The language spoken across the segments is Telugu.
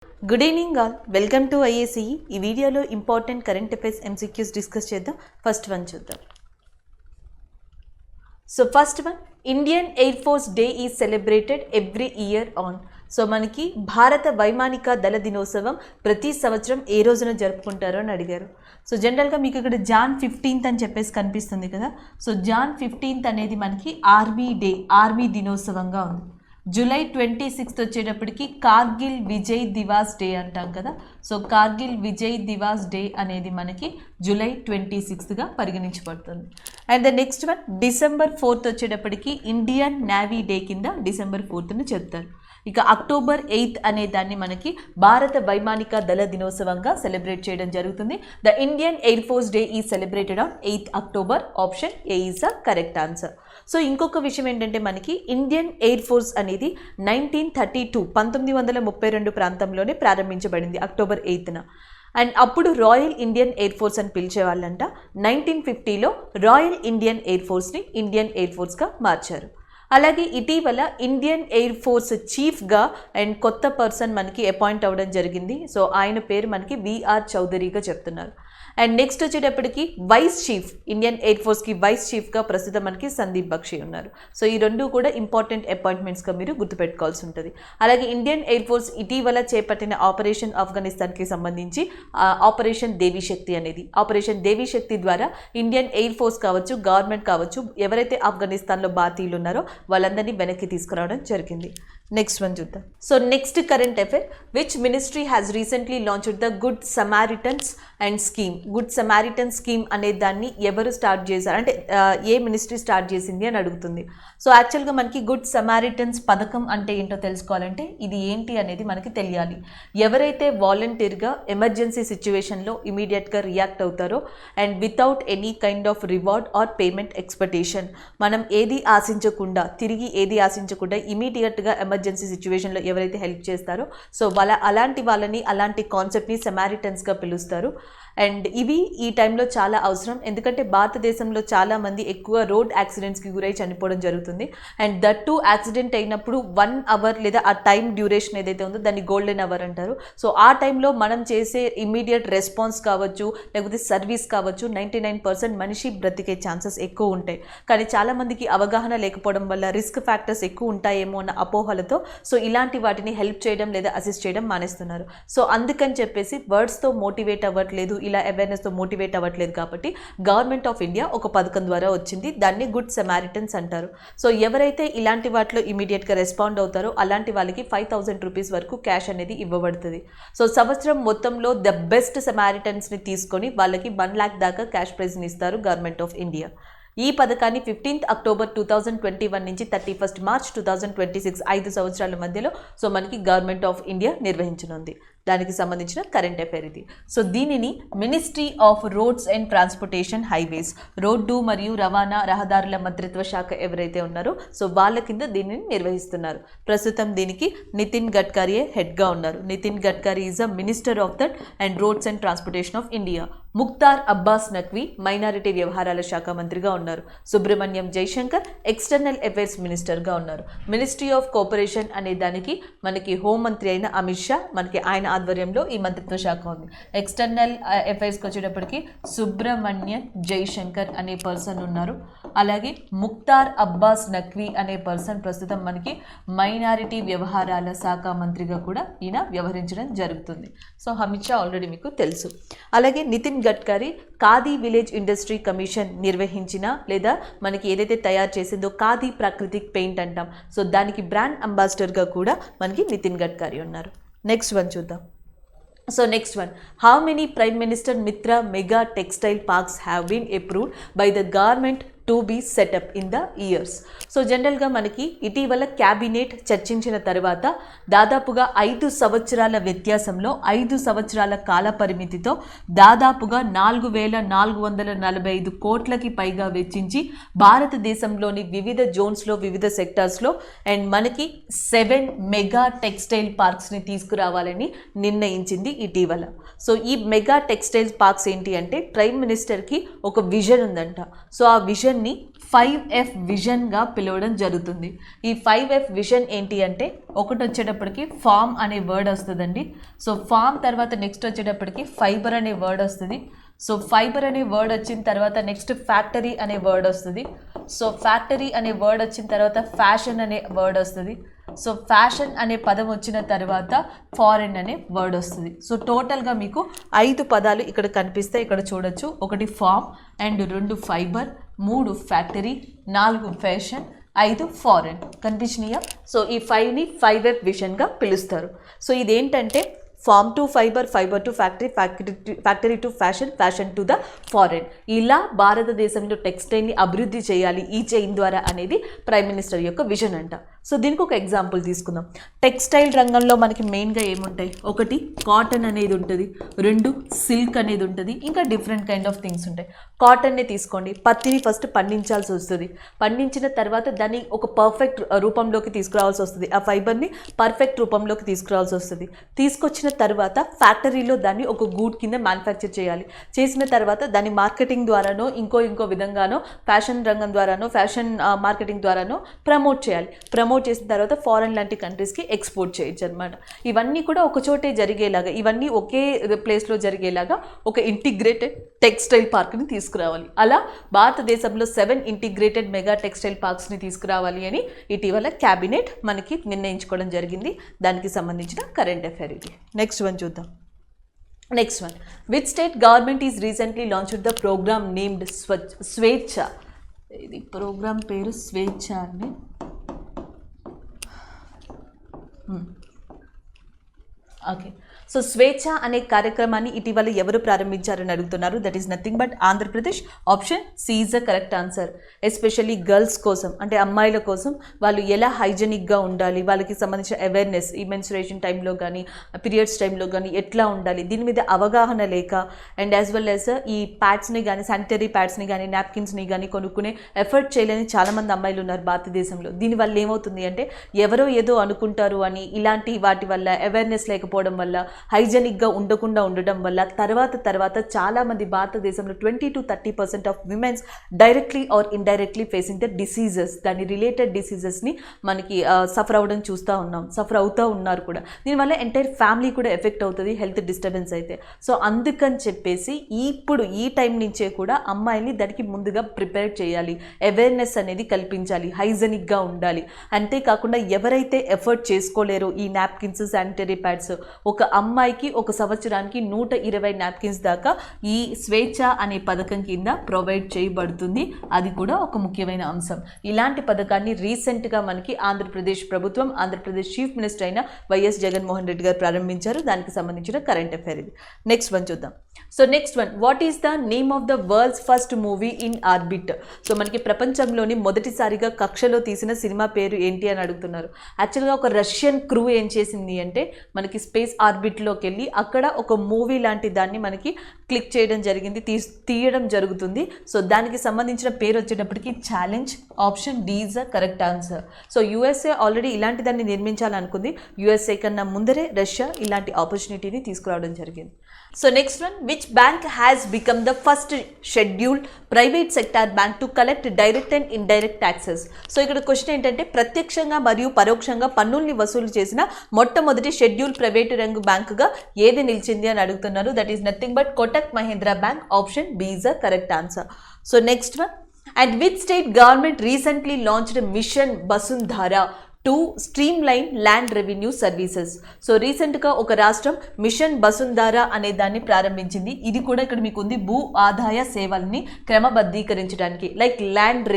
Good evening all, welcome to IACE. ఈ వీడియోలో important current affairs MCQs discuss చేద్దాం. ఫస్ట్ వన్ చూద్దాం. So first one, Indian Air force day is celebrated every year on. So మనకి భారత వైమానిక దళ దినోత్సవం ప్రతి సంవత్సరం ఏ రోజున జరుపుకుంటారో అని అడిగారు. సో జనరల్గా మీకు ఇక్కడ జాన్ 15th అని చెప్పేసి కనిపిస్తుంది కదా. సో జాన్ 15th అనేది మనకి ఆర్మీ డే, ఆర్మీ దినోత్సవంగా ఉంది. జూలై 26th వచ్చేటప్పటికి కార్గిల్ విజయ్ దివాస్ డే అంటాం కదా. సో కార్గిల్ విజయ్ దివాస్ డే అనేది మనకి జూలై 26గా పరిగణించబడుతుంది. And the next one, December 4th వచ్చేటప్పటికి ఇండియన్ నేవీ డే కింద డిసెంబర్ 4th చెప్తారు. ఇక అక్టోబర్ 8th అనే దాన్ని మనకి భారత వైమానిక దళ దినోత్సవంగా సెలబ్రేట్ చేయడం జరుగుతుంది. The Indian Air force day is celebrated on 8th October. Option A is the correct answer. So ఇంకొక విషయం ఏంటంటే మనకి ఇండియన్ ఎయిర్ ఫోర్స్ అనేది 1932 ప్రాంతంలోనే ప్రారంభించబడింది అక్టోబర్ 8th. అండ్ అప్పుడు రాయల్ ఇండియన్ ఎయిర్ ఫోర్స్ అని పిలిచేవాళ్ళంట. 1950లో రాయల్ ఇండియన్ ఎయిర్ ఫోర్స్ని ఇండియన్ ఎయిర్ ఫోర్స్గా మార్చారు. అలాగే ఇటీవల ఇండియన్ ఎయిర్ ఫోర్స్ చీఫ్గా అండ్ కొత్త పర్సన్ మనకి అపాయింట్ అవ్వడం జరిగింది. సో ఆయన పేరు మనకి విఆర్ చౌదరిగా చెప్తున్నారు. అండ్ నెక్స్ట్ వచ్చేటప్పటికి వైస్ చీఫ్, ఇండియన్ ఎయిర్ ఫోర్స్కి వైస్ చీఫ్గా ప్రస్తుతం మనకి సందీప్ బక్షి ఉన్నారు. సో ఈ రెండు కూడా ఇంపార్టెంట్ అపాయింట్మెంట్స్గా మీరు గుర్తుపెట్టుకోవాల్సి ఉంటుంది. అలాగే ఇండియన్ ఎయిర్ ఫోర్స్ ఇటీవల చేపట్టిన ఆపరేషన్ ఆఫ్ఘనిస్తాన్కి సంబంధించి ఆపరేషన్ దేవీ శక్తి అనేది, ఆపరేషన్ దేవీ శక్తి ద్వారా ఇండియన్ ఎయిర్ ఫోర్స్ కావచ్చు, గవర్నమెంట్ కావచ్చు, ఎవరైతే ఆఫ్ఘనిస్తాన్లో భారతీయులు ఉన్నారో వాళ్ళందరినీ వెనక్కి తీసుకురావడం జరిగింది. నెక్స్ట్ వన్ చూద్దాం. So next current affair, which ministry has recently launched the good Samaritans and scheme. Good Samaritan scheme అనే దాన్ని ఎవరు స్టార్ట్ చేశారు అంటే ఏ మినిస్ట్రీ స్టార్ట్ చేసింది అని అడుగుతుంది. సో యాక్చువల్గా మనకి గుడ్ సమారిటన్స్ పథకం అంటే ఏంటో తెలుసుకోవాలంటే ఇది ఏంటి అనేది మనకి తెలియాలి. ఎవరైతే వాలంటీర్గా ఎమర్జెన్సీ సిచ్యువేషన్లో ఇమీడియట్గా రియాక్ట్ అవుతారో and without any kind of reward are payment expectation, మనం ఏది ఆశించకుండా, తిరిగి ఏది ఆశించకుండా ఇమీడియట్గా ఎమర్జెన్సీ సిచ్యువేషన్లో ఎవరైతే హెల్ప్ చేస్తారో సో అలాంటి వాళ్ళని, అలాంటి కాన్సెప్ట్ని సమారిటన్స్గా పిలుస్తారు. అండ్ ఇవి ఈ టైంలో చాలా అవసరం, ఎందుకంటే భారతదేశంలో చాలామంది ఎక్కువ రోడ్ యాక్సిడెంట్స్కి గురై చనిపోవడం జరుగుతుంది. అండ్ దట్ టు యాక్సిడెంట్ అయినప్పుడు 1 hour లేదా ఆ టైం డ్యూరేషన్ ఏదైతే ఉందో దాన్ని గోల్డెన్ అవర్ అంటారు. సో ఆ టైంలో మనం చేసే ఇమ్మీడియట్ రెస్పాన్స్ కావచ్చు, లేకపోతే సర్వీస్ కావచ్చు, 99% మనిషి బ్రతికే ఛాన్సెస్ ఎక్కువ ఉంటాయి. కానీ చాలామందికి అవగాహన లేకపోవడం వల్ల రిస్క్ ఫ్యాక్టర్స్ ఎక్కువ ఉంటాయేమో అన్న అపోహలతో సో ఇలాంటి వాటిని హెల్ప్ చేయడం లేదా అసిస్ట్ చేయడం మానేస్తున్నారు. సో అందుకని చెప్పేసి వర్డ్స్తో మోటివేట్ అవ్వట్లేదు, ఇలా అవేర్నెస్తో మోటివేట్ అవ్వట్లేదు. కాబట్టి గవర్నమెంట్ ఆఫ్ ఇండియా ఒక పథకం ద్వారా వచ్చింది, దాన్ని గుడ్ సమారిటన్స్ అంటారు. సో ఎవరైతే ఇలాంటి వాటిలో ఇమీడియట్గా రెస్పాండ్ అవుతారో అలాంటి వాళ్ళకి 5,000 రూపీస్ వరకు క్యాష్ అనేది ఇవ్వబడుతుంది. సో సంవత్సరం మొత్తంలో ద బెస్ట్ సమారిటన్స్ని తీసుకొని వాళ్ళకి 1 lakh దాకా క్యాష్ ప్రైజ్ని ఇస్తారు గవర్నమెంట్ ఆఫ్ ఇండియా. ఈ పథకాన్ని 15th October 2021 నుంచి 31st March 2026 5 సంవత్సరాల మధ్యలో సో మనకి గవర్నమెంట్ ఆఫ్ ఇండియా నిర్వహించనుంది. దానికి సంబంధించిన కరెంట్ అఫైర్ ఇది. సో దీనిని ministry of roads and transportation highways, road మరియు రవాణా రహదారుల మంత్రిత్వ శాఖ ఎవరైతే ఉన్నారో సో వాళ్ళ కింద దీనిని నిర్వహిస్తున్నారు. ప్రస్తుతం దీనికి నితిన్ గడ్కరీయే హెడ్గా ఉన్నారు. Nitin Gadkari is a minister of that and roads and transportation of India. Mukhtar Abbas Naqvi minority వ్యవహారాల శాఖ మంత్రిగా ఉన్నారు. సుబ్రహ్మణ్యం జైశంకర్ ఎక్స్టర్నల్ అఫైర్స్ మినిస్టర్గా ఉన్నారు. మినిస్ట్రీ ఆఫ్ కోఆపరేషన్ అనే దానికి మనకి హోంమంత్రి అయిన అమిత్ షా, మనకి ఆయన ఆధ్వర్యంలో ఈ మంత్రిత్వ శాఖ ఉంది. ఎక్స్టర్నల్ అఫైర్స్కి వచ్చేటప్పటికి సుబ్రహ్మణ్యం జైశంకర్ అనే పర్సన్ ఉన్నారు. అలాగే ముక్తార్ అబ్బాస్ నఖ్వీ అనే పర్సన్ ప్రస్తుతం మనకి మైనారిటీ వ్యవహారాల శాఖ మంత్రిగా కూడా ఈయన వ్యవహరించడం జరుగుతుంది. సో అమిత్ షా ఆల్రెడీ మీకు తెలుసు. అలాగే Nitin Gadkari Khadi village industry commission నిర్వహించిన లేదా మనకి ఏదైతే తయారు చేసిందో ఖాదీ ప్రాకృతిక్ పెయింట్ అంటాం, సో దానికి బ్రాండ్ అంబాసిడర్గా కూడా మనకి నితిన్ గడ్కరీ ఉన్నారు. నెక్స్ట్ వన్ చూద్దాం. So next one, how many prime minister Mitra mega textile parks have been approved by the government to be set up in the years. So జనరల్గా మనకి ఇటీవల క్యాబినెట్ చర్చించిన తర్వాత దాదాపుగా 5 సంవత్సరాల వ్యత్యాసంలో 5 సంవత్సరాల కాల పరిమితితో దాదాపుగా 4,445 కోట్లకి పైగా వెచ్చించి భారతదేశంలోని వివిధ జోన్స్లో, వివిధ సెక్టార్స్లో అండ్ మనకి 7 మెగా టెక్స్టైల్ పార్క్స్ని తీసుకురావాలని నిర్ణయించింది ఇటీవల. సో ఈ మెగా టెక్స్టైల్ పార్క్స్ ఏంటి అంటే ప్రైమ్ మినిస్టర్కి ఒక విజన్ ఉందంట. సో ఆ విజన్ విజన్ని 5F విజన్గా పిలవడం జరుగుతుంది. ఈ 5F విజన్ ఏంటి అంటే ఒకటి వచ్చేటప్పటికి ఫామ్ అనే వర్డ్ వస్తుందండి. సో ఫామ్ తర్వాత నెక్స్ట్ వచ్చేటప్పటికి ఫైబర్ అనే వర్డ్ వస్తుంది. సో ఫైబర్ అనే వర్డ్ వచ్చిన తర్వాత నెక్స్ట్ ఫ్యాక్టరీ అనే వర్డ్ వస్తుంది. సో ఫ్యాక్టరీ అనే వర్డ్ వచ్చిన తర్వాత ఫ్యాషన్ అనే వర్డ్ వస్తుంది. సో ఫ్యాషన్ అనే పదం వచ్చిన తర్వాత ఫారెన్ అనే వర్డ్ వస్తుంది. సో టోటల్గా మీకు 5 పదాలు ఇక్కడ కనిపిస్తాయి, ఇక్కడ చూడొచ్చు. 1 farm and 2 fibre, 3 factory, 4 fashion, 5 foreign కనిపించినాయా? సో ఈ 5ని 5F విజన్గా పిలుస్తారు. సో ఇదేంటంటే farm to fibre, fibre to factory, factory to fashion, fashion to the foreign. ఇలా భారతదేశంలో టెక్స్టైల్ని అభివృద్ధి చేయాలి ఈ చైన్ ద్వారా అనేది ప్రైమ్ మినిస్టర్ యొక్క విజన్ అంట. సో దీనికి ఒక ఎగ్జాంపుల్ తీసుకుందాం. టెక్స్టైల్ రంగంలో మనకి మెయిన్గా ఏముంటాయి? 1 కాటన్ అనేది ఉంటుంది, 2 సిల్క్ అనేది ఉంటుంది, ఇంకా డిఫరెంట్ కైండ్ ఆఫ్ థింగ్స్ ఉంటాయి. కాటన్నే తీసుకోండి, పత్తిని ఫస్ట్ పండించాల్సి వస్తుంది. పండించిన తర్వాత దాన్ని ఒక పర్ఫెక్ట్ రూపంలోకి తీసుకురావాల్సి వస్తుంది. ఆ ఫైబర్ని పర్ఫెక్ట్ రూపంలోకి తీసుకురావాల్సి వస్తుంది. తీసుకొచ్చిన తర్వాత ఫ్యాక్టరీలో దాన్ని ఒక గూడ్ కింద మ్యానుఫ్యాక్చర్ చేయాలి. చేసిన తర్వాత దాన్ని మార్కెటింగ్ ద్వారానో ఇంకో విధంగానో ఫ్యాషన్ రంగం ద్వారానో ఫ్యాషన్ మార్కెటింగ్ ద్వారానో ప్రమోట్ చేయాలి. ప్రమోట్ చేసిన తర్వాత ఫారెన్ లాంటి కంట్రీస్కి ఎక్స్పోర్ట్ చేయొచ్చు అనమాట. ఇవన్నీ కూడా ఒక చోటే జరిగేలాగా, ఇవన్నీ ఒకే ప్లేస్లో జరిగేలాగా ఒక ఇంటిగ్రేటెడ్ టెక్స్టైల్ పార్క్ని తీసుకురావాలి. అలా భారతదేశంలో 7 ఇంటిగ్రేటెడ్ మెగా టెక్స్టైల్ పార్క్స్ని తీసుకురావాలి అని ఇటీవల క్యాబినెట్ మనకి నిర్ణయించుకోవడం జరిగింది. దానికి సంబంధించిన కరెంట్ అఫైర్ ఇది. నెక్స్ట్ వన్ చూద్దాం. Next one, which state government is recently launched the program named Swechha. ఇది ప్రోగ్రామ్ పేరు స్వేచ్ఛ అండి. ఓకే, సో స్వేచ్ఛ అనే కార్యక్రమాన్ని ఇటీవల ఎవరు ప్రారంభించారని అడుగుతున్నారు. That is nothing but Andhra Pradesh. Option C is the correct answer. Especially girls కోసం, అంటే అమ్మాయిల కోసం వాళ్ళు ఎలా హైజెనిక్గా ఉండాలి, వాళ్ళకి సంబంధించిన అవేర్నెస్, ఈ మెన్స్ట్రుయేషన్ టైంలో కానీ పీరియడ్స్ టైంలో కానీ ఎట్లా ఉండాలి, దీని మీద అవగాహన లేక అండ్ యాజ్ వెల్ యాజ్ ఈ ప్యాడ్స్ని కానీ శానిటరీ ప్యాడ్స్ని కానీ నాప్కిన్స్ని కానీ కొనుక్కునే ఎఫర్ట్ చేయలేని చాలామంది అమ్మాయిలు ఉన్నారు భారతదేశంలో. దీనివల్ల ఏమవుతుంది అంటే ఎవరో ఏదో అనుకుంటారు అని ఇలాంటి వాటి వల్ల అవేర్నెస్ లేకపోవడం వల్ల, హైజెనిక్గా ఉండకుండా ఉండడం వల్ల తర్వాత చాలామంది భారతదేశంలో 20 to 30% of women's directly or indirectly facing the diseases, దాని రిలేటెడ్ డిసీజెస్ని మనకి సఫర్ అవుతూ ఉన్నారు కూడా. దీనివల్ల ఎంటైర్ ఫ్యామిలీ కూడా ఎఫెక్ట్ అవుతుంది హెల్త్ డిస్టర్బెన్స్ అయితే. సో అందుకని చెప్పేసి ఇప్పుడు ఈ టైం నుంచే కూడా అమ్మాయిని దానికి ముందుగా ప్రిపేర్ చేయాలి, అవేర్నెస్ అనేది కల్పించాలి, హైజెనిక్గా ఉండాలి. అంతేకాకుండా ఎవరైతే ఎఫర్ట్ చేసుకోలేరో ఈ నాప్కిన్స్, శానిటరీ ప్యాడ్స్, ఒక అమ్మాయికి ఒక సంవత్సరానికి 120 నాప్కిన్స్ దాకా ఈ స్వేచ్ఛ అనే పథకం కింద ప్రొవైడ్ చేయబడుతుంది. అది కూడా ఒక ముఖ్యమైన అంశం. ఇలాంటి పథకాన్ని రీసెంట్గా మనకి ఆంధ్రప్రదేశ్ ప్రభుత్వం, ఆంధ్రప్రదేశ్ చీఫ్ మినిస్టర్ అయిన వైఎస్ జగన్మోహన్ రెడ్డి గారు ప్రారంభించారు. దానికి సంబంధించిన కరెంట్ అఫైర్ ఇది. నెక్స్ట్ వన్ చూద్దాం. So next one, what is the name of the world's first movie in orbit. So మనకి ప్రపంచంలోని మొదటిసారిగా కక్షలో తీసిన సినిమా పేరు ఏంటి అని అడుగుతున్నారు. యాక్చువల్గా ఒక రష్యన్ క్రూ ఏం చేసింది అంటే మనకి స్పేస్ ఆర్బిట్లోకి వెళ్ళి అక్కడ ఒక మూవీ లాంటి దాన్ని మనకి క్లిక్ చేయడం జరిగింది, తీయడం జరుగుతుంది. సో దానికి సంబంధించిన పేరు వచ్చేటప్పటికి challenge. Option D is the correct answer. So USA already ఇలాంటి దాన్ని నిర్మించాలనుకుంది. యూఎస్ఏ కన్నా ముందరే రష్యా ఇలాంటి ఆపర్చునిటీని తీసుకురావడం జరిగింది. So next one, which bank has become the first scheduled private sector bank to collect direct and indirect taxes. So ఇక్కడ క్వశ్చన్ ఏంటంటే ప్రత్యక్షంగా మరియు పరోక్షంగా పన్నుల్ని వసూలు చేసిన మొట్టమొదటి షెడ్యూల్ ప్రైవేట్ రంగ బ్యాంకుగా ఏది నిలిచింది అని అడుగుతున్నారు. That is nothing but Kotak Mahindra bank. Option B is the correct answer. So next one, and which state government recently launched mission Vasundhara to streamline land revenue services. So రీసెంట్గా ఒక రాష్ట్రం మిషన్ వసుంధర అనే దాన్ని ప్రారంభించింది. ఇది కూడా ఇక్కడ మీకు ఉంది, భూ ఆదాయ సేవల్ని క్రమబద్ధీకరించడానికి, లైక్ ల్యాండ్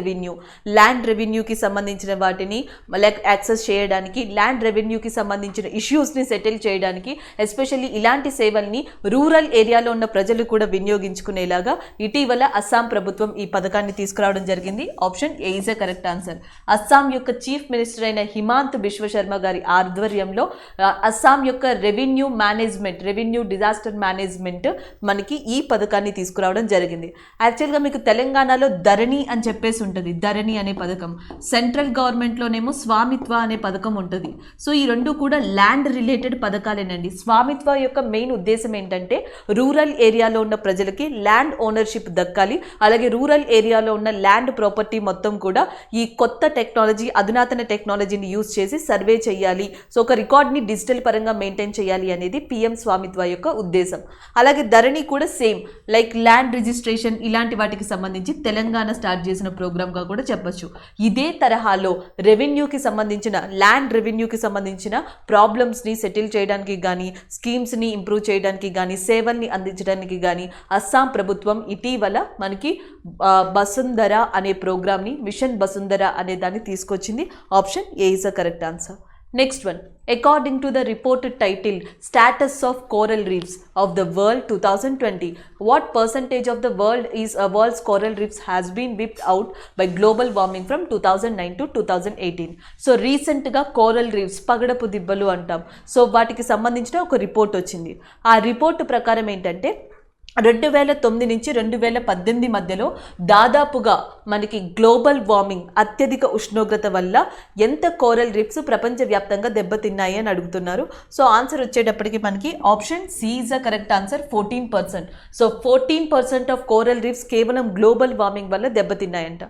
రెవెన్యూకి సంబంధించిన వాటిని లైక్ యాక్సెస్ చేయడానికి, ల్యాండ్ రెవెన్యూకి సంబంధించిన ఇష్యూస్ని సెటిల్ చేయడానికి, ఎస్పెషల్లీ ఇలాంటి సేవల్ని రూరల్ ఏరియాలో ఉన్న ప్రజలు కూడా వినియోగించుకునేలాగా ఇటీవల అస్సాం ప్రభుత్వం ఈ పథకాన్ని తీసుకురావడం జరిగింది. Option A is a correct answer. Assam యొక్క చీఫ్ మినిస్టర్ అయిన హిమాంత్ బిశ్వశర్మ గారి ఆధ్వర్యంలో అస్సాం యొక్క రెవెన్యూ డిజాస్టర్ మేనేజ్మెంట్ మనకి ఈ పథకాన్ని తీసుకురావడం జరిగింది. యాక్చువల్గా మీకు తెలంగాణలో ధరణి అని చెప్పేసి ఉంటుంది, ధరణి అనే పథకం. సెంట్రల్ గవర్నమెంట్లోనేమో స్వామిత్వ అనే పథకం ఉంటుంది. సో ఈ రెండు కూడా ల్యాండ్ రిలేటెడ్ పథకాలేనండి. స్వామిత్వ యొక్క మెయిన్ ఉద్దేశం ఏంటంటే రూరల్ ఏరియాలో ఉన్న ప్రజలకి ల్యాండ్ ఓనర్షిప్ దక్కాలి, అలాగే రూరల్ ఏరియాలో ఉన్న ల్యాండ్ ప్రాపర్టీ మొత్తం కూడా ఈ కొత్త టెక్నాలజీ, అధునాతన టెక్నాలజీని యూజ్ చేసి సర్వే చేయాలి. సో ఒక రికార్డ్ని డిజిటల్ పరంగా మెయింటైన్ చేయాలి అనేది పిఎం స్వామిత్వ యొక్క ఉద్దేశం. అలాగే ధరణి కూడా సేమ్, లైక్ ల్యాండ్ రిజిస్ట్రేషన్ ఇలాంటి వాటికి సంబంధించి తెలంగాణ స్టార్ట్ చేసిన ప్రోగ్రామ్గా కూడా చెప్పొచ్చు. ఇదే తరహాలో ల్యాండ్ రెవెన్యూకి సంబంధించిన ప్రాబ్లమ్స్ని సెటిల్ చేయడానికి కానీ, స్కీమ్స్ని ఇంప్రూవ్ చేయడానికి కానీ, సేవల్ని అందించడానికి కానీ అస్సాం ప్రభుత్వం ఇటీవల మనకి బసుంధర అనే ప్రోగ్రామ్ని, మిషన్ బసుంధర అనే దాన్ని తీసుకొచ్చింది. Option A is the correct answer. Next one, according to the report titled Status of Coral Reefs of the World 2020, what percentage of the world's coral reefs has been wiped out by global warming from 2009 to 2018? So recent గా coral reefs పగడపు దిబ్బలు అంటాం. సో వాటికి సంబంధించిన ఒక రిపోర్ట్ వచ్చింది. ఆ రిపోర్ట్ ప్రకారం ఏంటంటే 2009 నుంచి 2018 మధ్యలో దాదాపుగా మనకి గ్లోబల్ వార్మింగ్, అత్యధిక ఉష్ణోగ్రత వల్ల ఎంత కోరల్ రీఫ్స్ ప్రపంచవ్యాప్తంగా దెబ్బతిన్నాయి అని అడుగుతున్నారు. సో ఆన్సర్ వచ్చేటప్పటికి మనకి option C is the correct answer, 14%. So 14% of coral reefs కేవలం గ్లోబల్ వార్మింగ్ వల్ల దెబ్బతిన్నాయంట.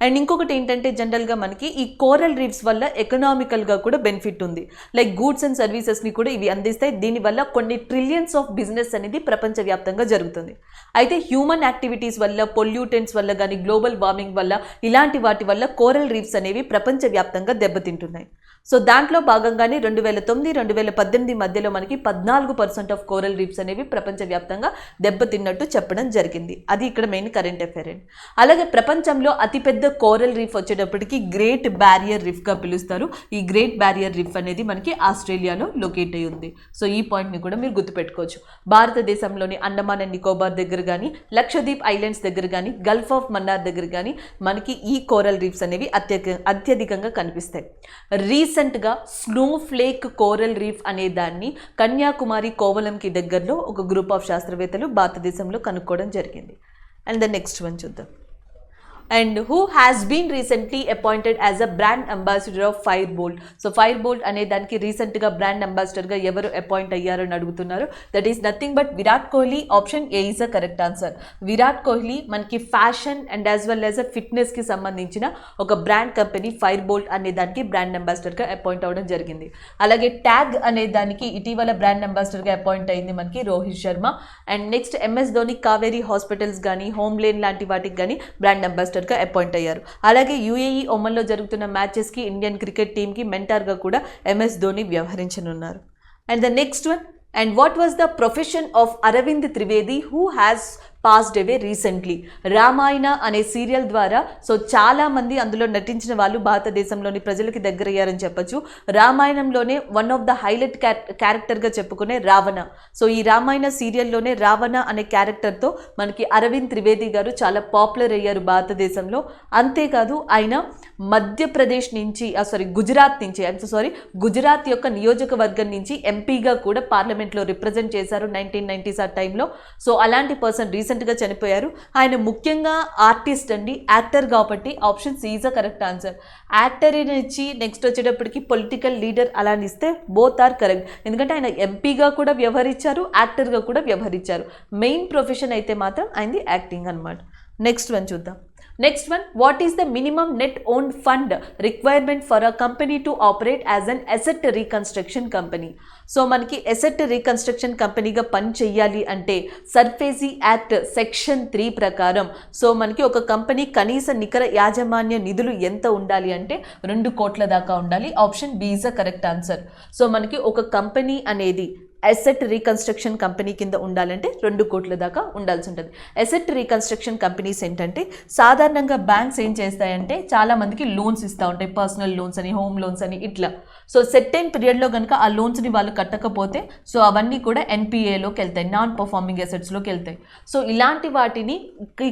అండ్ ఇంకొకటి ఏంటంటే జనరల్గా మనకి ఈ కోరల్ రీఫ్స్ వల్ల ఎకనామికల్గా కూడా బెనిఫిట్ ఉంది. లైక్ గూడ్స్ అండ్ సర్వీసెస్ని కూడా ఇవి అందిస్తాయి. దీనివల్ల కొన్ని ట్రిలియన్స్ ఆఫ్ బిజినెస్ అనేది ప్రపంచవ్యాప్తంగా జరుగుతుంది. అయితే హ్యూమన్ యాక్టివిటీస్ వల్ల, పొల్యూటెంట్స్ వల్ల కానీ, గ్లోబల్ వార్మింగ్ వల్ల, ఇలాంటి వాటి వల్ల కోరల్ రీఫ్స్ అనేవి ప్రపంచవ్యాప్తంగా దెబ్బతింటున్నాయి. సో దాంట్లో భాగంగానే 2009-2018 మధ్యలో మనకి 14% ఆఫ్ కోరల్ రీఫ్స్ అనేవి ప్రపంచవ్యాప్తంగా దెబ్బతిన్నట్టు చెప్పడం జరిగింది. అది ఇక్కడ మెయిన్ కరెంట్ అఫైర్ అండి. అలాగే ప్రపంచంలో అతిపెద్ద కోరల్ రీఫ్ వచ్చేటప్పటికి గ్రేట్ బ్యారియర్ రీఫ్గా పిలుస్తారు. ఈ గ్రేట్ బ్యారియర్ రీఫ్ అనేది మనకి ఆస్ట్రేలియాలో లొకేట్ అయి ఉంది. సో ఈ పాయింట్ని కూడా మీరు గుర్తుపెట్టుకోవచ్చు. భారతదేశంలోని అండమాన్ అండ్ నికోబార్ దగ్గర కానీ, లక్షద్వీప్ ఐలాండ్స్ దగ్గర కానీ, గల్ఫ్ ఆఫ్ మన్నార్ దగ్గర కానీ మనకి ఈ కోరల్ రీఫ్స్ అనేవి అత్యధికంగా కనిపిస్తాయి. రీసెంట్గా స్నోఫ్లేక్ కోరల్ రీఫ్ అనే దాన్ని కన్యాకుమారి కోవలంకి దగ్గరలో ఒక గ్రూప్ ఆఫ్ శాస్త్రవేత్తలు భారతదేశంలో కనుక్కోవడం జరిగింది. అండ్ ద నెక్స్ట్ వన్ చూద్దాం. And who has been recently appointed as a brand ambassador of Fire Boltt. So Fire Boltt అనే దానికి రీసెంట్గా బ్రాండ్ అంబాసిడర్గా ఎవరు అపాయింట్ అయ్యారో అని అడుగుతున్నారు. That is nothing but Virat Kohli. Option A is the correct answer. Virat Kohli మనకి fashion and as well as a ఫిట్నెస్కి సంబంధించిన ఒక బ్రాండ్ కంపెనీ ఫైర్ బోల్ట్ అనే దానికి బ్రాండ్ అంబాసిడర్గా అపాయింట్ అవ్వడం జరిగింది. అలాగే ట్యాగ్ అనే దానికి ఇటీవల బ్రాండ్ అంబాసిడర్గా అపాయింట్ అయింది మనకి Rohit Sharma. And next MS Dhoni Kaveri hospitals కానీ, హోమ్ లేన్ లాంటి వాటికి కానీ బ్రాండ్ అంబాసిడర్ గా అపాయింట్ అయ్యారు. అలాగే యుఏఈ ఒమన్లో జరుగుతున్న మ్యాచెస్కి ఇండియన్ క్రికెట్ టీమ్కి మెంటార్గా కూడా ఎంఎస్ ధోని వ్యవహరించనున్నారు. And the next one, and what was the profession of Arvind Trivedi who has passed away recently. Ramayana అనే సీరియల్ ద్వారా సో చాలామంది అందులో నటించిన వాళ్ళు భారతదేశంలోని ప్రజలకి దగ్గరయ్యారని చెప్పొచ్చు. రామాయణంలోనే వన్ ఆఫ్ ద హైలైట్ క్యారెక్టర్గా చెప్పుకునే రావణ. సో ఈ రామాయణ సీరియల్లోనే రావణ అనే క్యారెక్టర్తో మనకి అరవింద్ త్రివేది గారు చాలా పాపులర్ అయ్యారు భారతదేశంలో. అంతేకాదు ఆయన మధ్యప్రదేశ్ నుంచి గుజరాత్ యొక్క నియోజకవర్గం నుంచి ఎంపీగా కూడా పార్లమెంట్లో రిప్రజెంట్ చేశారు 1990s ఆ టైంలో. సో అలాంటి పర్సన్ రీసెంట్గా చనిపోయారు. ఆయన ముఖ్యంగా ఆర్టిస్ట్ అండి, యాక్టర్ కాబట్టి option C is the correct answer. Actor ఇచ్చి నెక్స్ట్ వచ్చేటప్పటికి పొలిటికల్ లీడర్ అలా ఇస్తే బోత్ ఆర్ కరెక్ట్. ఎందుకంటే ఆయన ఎంపీగా కూడా వ్యవహరించారు, యాక్టర్గా కూడా వ్యవహరించారు. మెయిన్ ప్రొఫెషన్ అయితే మాత్రం ఆయనది యాక్టింగ్ అనమాట. నెక్స్ట్ వన్ చూద్దాం. Next one, what is the minimum net owned fund requirement for a company to operate as an asset reconstruction company? So మనకి అసెట్ రీకన్స్ట్రక్షన్ కంపెనీగా పని చెయ్యాలి అంటే సర్ఫేసీ యాక్ట్ సెక్షన్ 3 ప్రకారం సో మనకి ఒక కంపెనీ కనీస నికర యాజమాన్య నిధులు ఎంత ఉండాలి అంటే 2 కోట్ల దాకా ఉండాలి. Option B is the correct answer. So మనకి ఒక కంపెనీ అనేది అసెట్ రీకన్స్ట్రక్షన్ కంపెనీ కింద ఉండాలంటే 2 కోట్ల దాకా ఉండాల్సి ఉంటుంది. అసెట్ రీకన్స్ట్రక్షన్ కంపెనీస్ ఏంటంటే సాధారణంగా బ్యాంక్స్ ఏం చేస్తాయంటే చాలా మందికి లోన్స్ ఇస్తూ ఉంటాయి, పర్సనల్ లోన్స్ అని, హోమ్ లోన్స్ అని ఇట్లా. సో సెర్టైన్ పీరియడ్లో కనుక ఆ లోన్స్ని వాళ్ళు కట్టకపోతే సో అవన్నీ కూడా ఎన్పిఏలోకి వెళ్తాయి, నాన్ పర్ఫార్మింగ్ అసెట్స్లోకి వెళ్తాయి. సో ఇలాంటి వాటిని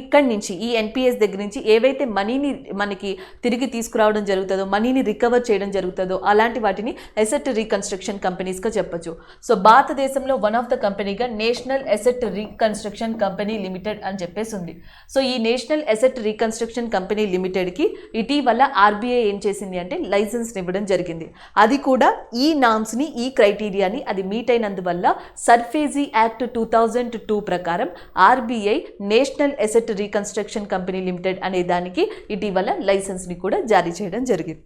ఇక్కడి నుంచి ఈ ఎన్పిఎస్ దగ్గర నుంచి ఏవైతే మనీని మనకి తిరిగి తీసుకురావడం జరుగుతుందో, మనీని రికవర్ చేయడం జరుగుతుందో అలాంటి వాటిని అసెట్ రీకన్స్ట్రక్షన్ కంపెనీస్గా చెప్పచ్చు. సో భారతదేశంలో వన్ ఆఫ్ ద కంపెనీగా national asset reconstruction company limited అని చెప్పేసి ఉంది. సో ఈ నేషనల్ అసెట్ రీకన్స్ట్రక్షన్ కంపెనీ లిమిటెడ్కి ఇటీవల ఆర్బీఐ ఏం చేసింది అంటే లైసెన్స్ ఇవ్వడం జరిగింది. అది కూడా ఈ నామ్స్ని, ఈ క్రైటీరియాని అది మీట్ అయినందువల్ల సర్ఫేజీ యాక్ట్ 2002 ప్రకారం RBI national asset reconstruction company limited అనే దానికి ఇటీవల లైసెన్స్ని కూడా జారీ చేయడం జరిగింది.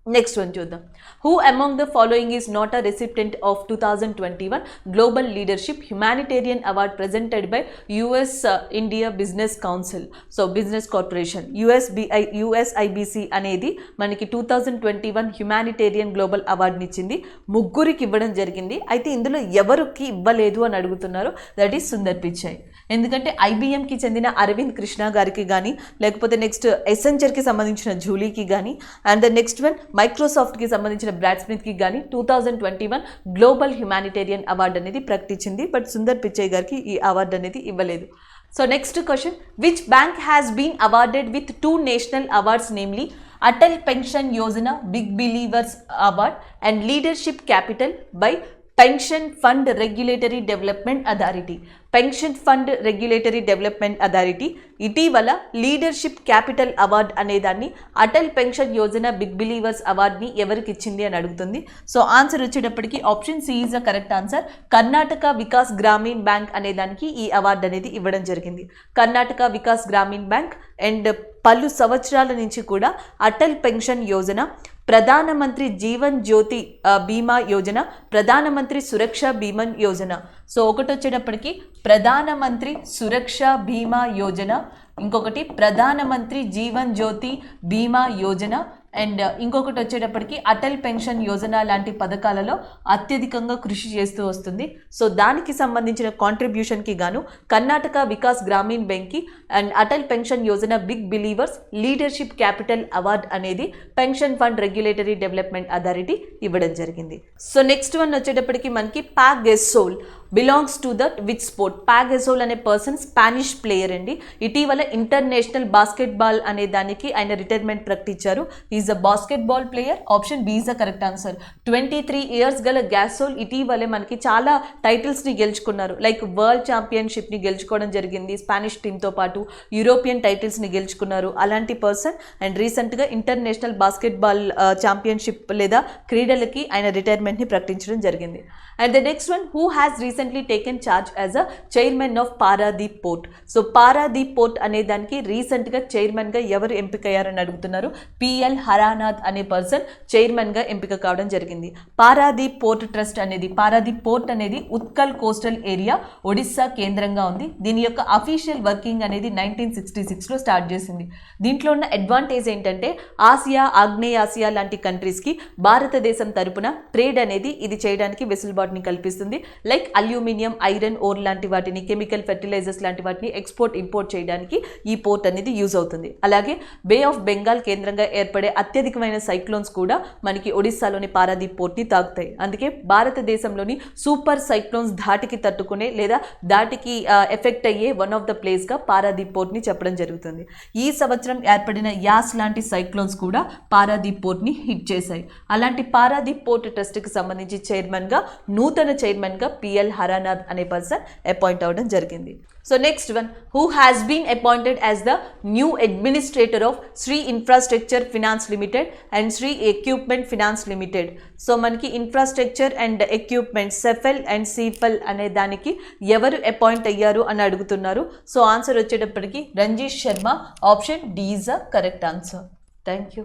నెక్స్ట్ వన్ చూద్దాం. Who among the following is not a recipient of 2021 global leadership humanitarian award presented by US India business council, so business corporation USIBC అనేది మనకి 2021 హ్యుమానిటేరియన్ గ్లోబల్ అవార్డుని ఇచ్చింది. ముగ్గురికి ఇవ్వడం జరిగింది. అయితే ఇందులో ఎవరికి ఇవ్వలేదు అని అడుగుతున్నారు, దట్ ఈస్ సుందర్ పిచాయ్. ఎందుకంటే ఐబిఎంకి చెందిన అరవింద్ కృష్ణ గారికి కానీ, లేకపోతే నెక్స్ట్ ఎసెంచర్కి సంబంధించిన జూలీకి కానీ, అండ్ ద నెక్స్ట్ వన్ మైక్రోసాఫ్ట్కి సంబంధించిన బ్రాడ్ స్మిత్కి కానీ 2021 గ్లోబల్ హ్యుమానిటేరియన్ అవార్డు అనేది ప్రకటించింది. బట్ సుందర్ పిచాయ్ గారికి ఈ అవార్డు అనేది ఇవ్వలేదు. So next question, which bank has been awarded with 2 national awards, namely Atal pension Yojana big believers award and leadership capital by pension fund regulatory development authority. Pension fund regulatory development authority ఇటీవల లీడర్షిప్ క్యాపిటల్ అవార్డ్ అనేదాన్ని Atal pension Yojana big believers అవార్డ్ని ఎవరికి ఇచ్చింది అని అడుగుతుంది. సో ఆన్సర్ వచ్చేటప్పటికి option C is the correct answer. Karnataka Vikas Grameen bank అనేదానికి ఈ అవార్డు అనేది ఇవ్వడం జరిగింది. కర్ణాటక వికాస్ గ్రామీణ్ బ్యాంక్ అండ్ పలు సంవత్సరాల నుంచి కూడా అటల్ పెన్షన్ యోజన, ప్రధానమంత్రి జీవన్ జ్యోతి బీమా యోజన, ప్రధానమంత్రి సురక్ష బీమా యోజన. సో ఒకటి వచ్చేటప్పటికి ప్రధానమంత్రి సురక్ష బీమా యోజన, ఇంకొకటి ప్రధానమంత్రి జీవన్ జ్యోతి బీమా యోజన, అండ్ ఇంకొకటి వచ్చేటప్పటికి అటల్ పెన్షన్ యోజన లాంటి పథకాలలో అత్యధికంగా కృషి చేస్తూ వస్తుంది. సో దానికి సంబంధించిన కాంట్రిబ్యూషన్కి గాను కర్ణాటక వికాస్ గ్రామీణ్ బ్యాంక్కి and Atal pension Yojana big believers leadership capital award అనేది pension fund regulatory development authority ఇవ్వడం జరిగింది. సో నెక్స్ట్ వన్ వచ్చేటప్పటికి మనకి Pa Gesol belongs to that which sport. Pa Gesol అనే పర్సన్ స్పానిష్ ప్లేయర్ అండి. ఇటీవల ఇంటర్నేషనల్ బాస్కెట్బాల్ అనే దానికి ఆయన రిటైర్మెంట్ ప్రకటించారు. Is a basketball player. Option B is the correct answer. 23 years గల గ్యాసోల్ ఇటీవలే మనకి చాలా టైటిల్స్ని గెలుచుకున్నారు. లైక్ వరల్డ్ ఛాంపియన్షిప్ని గెలుచుకోవడం జరిగింది, స్పానిష్ టీంతో పాటు యూరోపియన్ టైటిల్స్ని గెలుచుకున్నారు. అలాంటి పర్సన్ అండ్ రీసెంట్గా ఇంటర్నేషనల్ బాస్కెట్బాల్ ఛాంపియన్షిప్ లేదా క్రీడలకి ఆయన రిటైర్మెంట్ని ప్రకటించడం జరిగింది. And the next one, who has recently taken charge as a chairman of Paradip Port. So Paradip port అనే దానికి రీసెంట్గా చైర్మన్గా ఎవరు ఎంపికయ్యారని అడుగుతున్నారు. పిఎల్ హరానాథ్ అనే పర్సన్ చైర్మన్గా ఎంపిక కావడం జరిగింది. పారాదీప్ పోర్ట్ ట్రస్ట్ అనేది, పారాదీప్ పోర్ట్ అనేది ఉత్కల్ కోస్టల్ ఏరియా ఒడిస్సా కేంద్రంగా ఉంది. దీని యొక్క అఫీషియల్ వర్కింగ్ అనేది 1966లో స్టార్ట్ చేసింది. దీంట్లో ఉన్న అడ్వాంటేజ్ ఏంటంటే ఆసియా, ఆగ్నేయాసియా లాంటి కంట్రీస్కి భారతదేశం తరపున ట్రేడ్ అనేది ఇది చేయడానికి వెసులుబాటుని కల్పిస్తుంది. లైక్ అల్యూమినియం, ఐరన్ ఓర్ లాంటి వాటిని, కెమికల్ ఫెర్టిలైజర్స్ లాంటి వాటిని ఎక్స్పోర్ట్ ఇంపోర్ట్ చేయడానికి ఈ పోర్ట్ అనేది యూజ్ అవుతుంది. అలాగే బే ఆఫ్ బెంగాల్ కేంద్రంగా ఏర్పడే అత్యధికమైన సైక్లోన్స్ కూడా మనకి ఒడిస్సాలోని పారాదీప్ పోర్ట్ని తాకుతాయి. అందుకే భారతదేశంలోని సూపర్ సైక్లోన్స్ ధాటికి తట్టుకునే లేదా దాటికి ఎఫెక్ట్ అయ్యే వన్ ఆఫ్ ద ప్లేస్గా పారాదీప్ పోర్ట్ని చెప్పడం జరుగుతుంది. ఈ సంవత్సరం ఏర్పడిన యాస్ లాంటి సైక్లోన్స్ కూడా పారాదీప్ పోర్ట్ని హిట్ చేశాయి. అలాంటి పారాదీప్ పోర్ట్ ట్రస్ట్కి సంబంధించి చైర్మన్గా, నూతన చైర్మన్గా పిఎల్ హరానాథ్ అనే పర్సన్ అపాయింట్ అవ్వడం జరిగింది. So next one, who has been appointed as the new administrator of Srei infrastructure finance limited and Srei equipment finance limited. So మనకి ఇన్ఫ్రాస్ట్రక్చర్ అండ్ ఎక్విప్మెంట్ సెఫెల్ అండ్ సీఫెల్ అనే దానికి ఎవరు అపాయింట్ అయ్యారు అని అడుగుతున్నారు. సో ఆన్సర్ వచ్చేటప్పటికి Ranjit Sharma. Option D is the correct answer. Thank you.